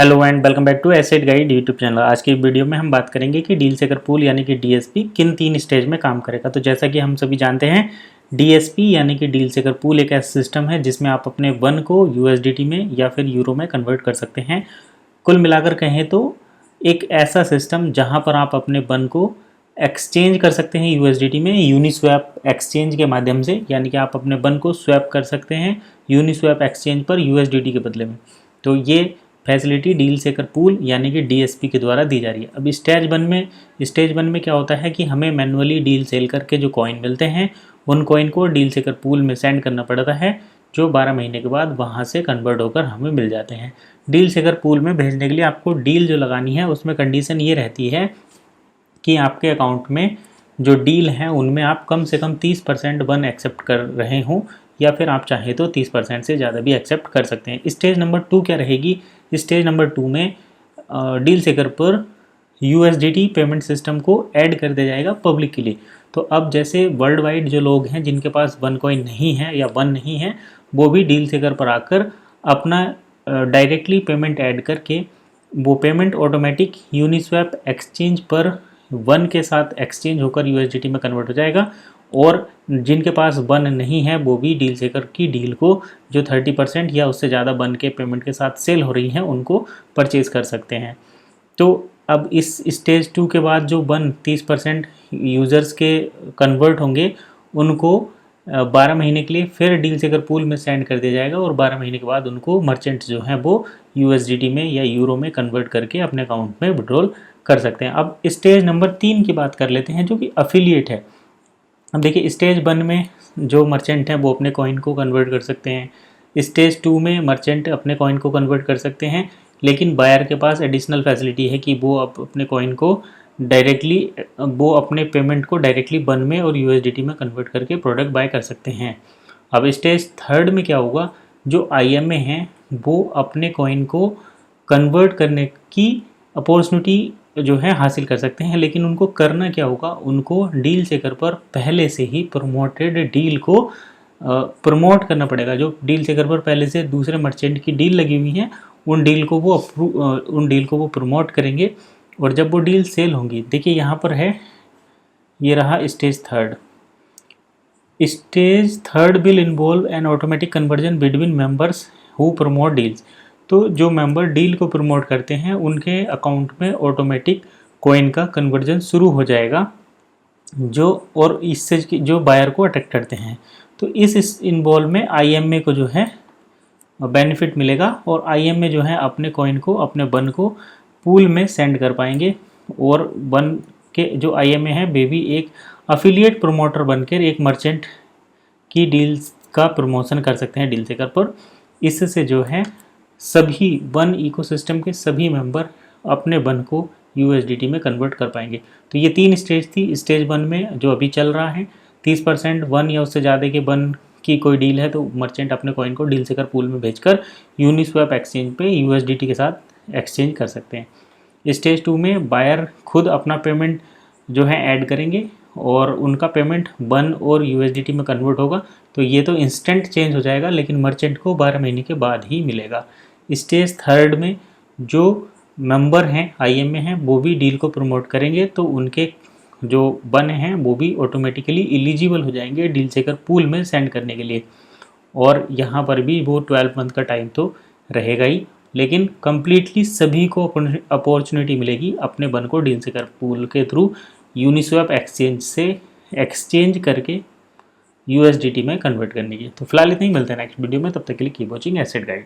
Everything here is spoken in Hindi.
Hello and welcome back to asset guide YouTube channel. आज की वीडियो में हम बात करेंगे कि डील सेकर पूल यानी कि डीएसपी किन तीन स्टेज में काम करेगा। तो जैसा कि हम सभी जानते हैं, डीएसपी यानी कि डील सेकर पूल एक ऐसा सिस्टम है जिसमें आप अपने वन को यूएसडीटी में या फिर यूरो में कन्वर्ट कर सकते हैं। कुल मिलाकर कहें तो एक ऐसा सिस्टम जहां पर आप अपने वन को एक्सचेंज कर सकते हैं यूएसडीटी में यूनिस्वैप एक्सचेंज के माध्यम से, यानी कि आप अपने वन को स्वैप कर सकते हैं यूनिस्वैप एक्सचेंज पर यूएसडीटी के बदले में। तो ये फैसिलिटी डील सेकर पूल यानी कि डीएसपी के द्वारा दी जा रही है। अब स्टेज वन में क्या होता है कि हमें मैनुअली डील सेल करके जो कॉइन मिलते हैं उन कॉइन को डील सेकर पूल में सेंड करना पड़ता है, जो 12 महीने के बाद वहाँ से कन्वर्ट होकर हमें मिल जाते हैं। डील सेकर पूल में भेजने के लिए आपको डील जो लगानी है उसमें कंडीशन ये रहती है कि आपके अकाउंट में जो डील हैं उनमें आप कम से कम 30% वन एक्सेप्ट कर रहे हों, या फिर आप चाहें तो 30% से ज़्यादा भी एक्सेप्ट कर सकते हैं। स्टेज नंबर 2 क्या रहेगी? स्टेज नंबर 2 में डील सेकर पर यूएसडीटी पेमेंट सिस्टम को ऐड कर दिया जाएगा पब्लिक के लिए। तो अब जैसे वर्ल्ड वाइड जो लोग हैं जिनके पास वन कॉइन नहीं है या वन नहीं है, वो भी डील सेकर पर आकर अपना डायरेक्टली पेमेंट ऐड करके वो पेमेंट ऑटोमेटिक यूनिस्वैप एक्सचेंज पर वन के साथ एक्सचेंज होकर यूएसडीटी में कन्वर्ट हो जाएगा। और जिनके पास वन नहीं है वो भी डील सेकर की डील को जो 30% या उससे ज़्यादा वन के पेमेंट के साथ सेल हो रही हैं उनको परचेज़ कर सकते हैं। तो अब इस स्टेज 2 के बाद जो वन 30% यूज़र्स के कन्वर्ट होंगे उनको 12 महीने के लिए फिर डील सेकर पूल में सेंड कर दिया जाएगा, और 12 महीने के बाद उनको मर्चेंट जो हैं वो यूएसडीटी में या यूरो में कन्वर्ट करके अपने अकाउंट में विड्रॉल कर सकते हैं। अब स्टेज नंबर 3 की बात कर लेते हैं जो कि अफिलिएट है। अब देखिए, स्टेज 1 में जो मर्चेंट हैं वो अपने कॉइन को कन्वर्ट कर सकते हैं। स्टेज 2 में मर्चेंट अपने कॉइन को कन्वर्ट कर सकते हैं, लेकिन बायर के पास एडिशनल फैसिलिटी है कि वो अपने कॉइन को डायरेक्टली वो अपने पेमेंट को डायरेक्टली वन में और यूएसडीटी में कन्वर्ट करके प्रोडक्ट बाय कर सकते हैं। अब स्टेज 3 में क्या होगा? जो आईएमए हैं वो अपने कॉइन को कन्वर्ट करने की अपॉर्चुनिटी जो है हासिल कर सकते हैं, लेकिन उनको करना क्या होगा? उनको डील सेकर पर पहले से ही प्रमोटेड डील को प्रमोट करना पड़ेगा। जो डील सेकर पर पहले से दूसरे मर्चेंट की डील लगी हुई है उन डील को वो प्रमोट करेंगे, और जब वो डील सेल होंगी, देखिए यहाँ पर है, ये रहा stage 3। Stage 3 will involve N automatic conversion between members who promote deals. तो जो मेंबर डील को प्रमोट करते हैं उनके अकाउंट में ऑटोमेटिक कॉइन का कन्वर्जन शुरू हो जाएगा, जो और इससे जो बायर को अट्रैक्ट करते हैं। तो इस इन्वॉल्व में आईएमए को जो है बेनिफिट मिलेगा, और आईएमए जो है अपने कॉइन को अपने वन को पूल में सेंड कर पाएंगे, और वन के जो आईएमए है वे भी एक अफिलिएट प्रमोटर बनकर एक मर्चेंट की डील्स का प्रमोशन कर सकते हैं डील सेकर पर। इससे जो है सभी वन इकोसिस्टम के सभी मेंबर अपने वन को यूएसडीटी में कन्वर्ट कर पाएंगे। तो ये 3 स्टेज थी। स्टेज 1 में जो अभी चल रहा है, 30% वन या उससे ज़्यादा के वन की कोई डील है तो मर्चेंट अपने कॉइन को डील सेकर पूल में भेजकर यूनिस्वैप एक्सचेंज पे यूएसडीटी के साथ एक्सचेंज कर सकते हैं। स्टेज 2 में बायर खुद अपना पेमेंट जो है ऐड करेंगे और उनका पेमेंट वन और यूएसडीटी में कन्वर्ट होगा। तो ये तो इंस्टेंट चेंज हो जाएगा, लेकिन मर्चेंट को 12 महीने के बाद ही मिलेगा। स्टेज 3 में जो मेंबर हैं आईएमए हैं वो भी डील को प्रमोट करेंगे, तो उनके जो वन हैं वो भी ऑटोमेटिकली एलिजिबल हो जाएंगे डील सेकर पूल में सेंड करने के लिए। और यहाँ पर भी वो 12 मंथ का टाइम तो रहेगा ही, लेकिन कम्प्लीटली सभी को अपॉर्चुनिटी मिलेगी अपने वन को डील सेकर पूल के थ्रू यूनिस्वैप एक्सचेंज से एक्सचेंज करके यूएसडीटी में कन्वर्ट करने की। तो फिलहाल इतना ही, मिलते हैं नेक्स्ट वीडियो में। तब तक के लिए कीप वॉचिंग एसेट गाइड।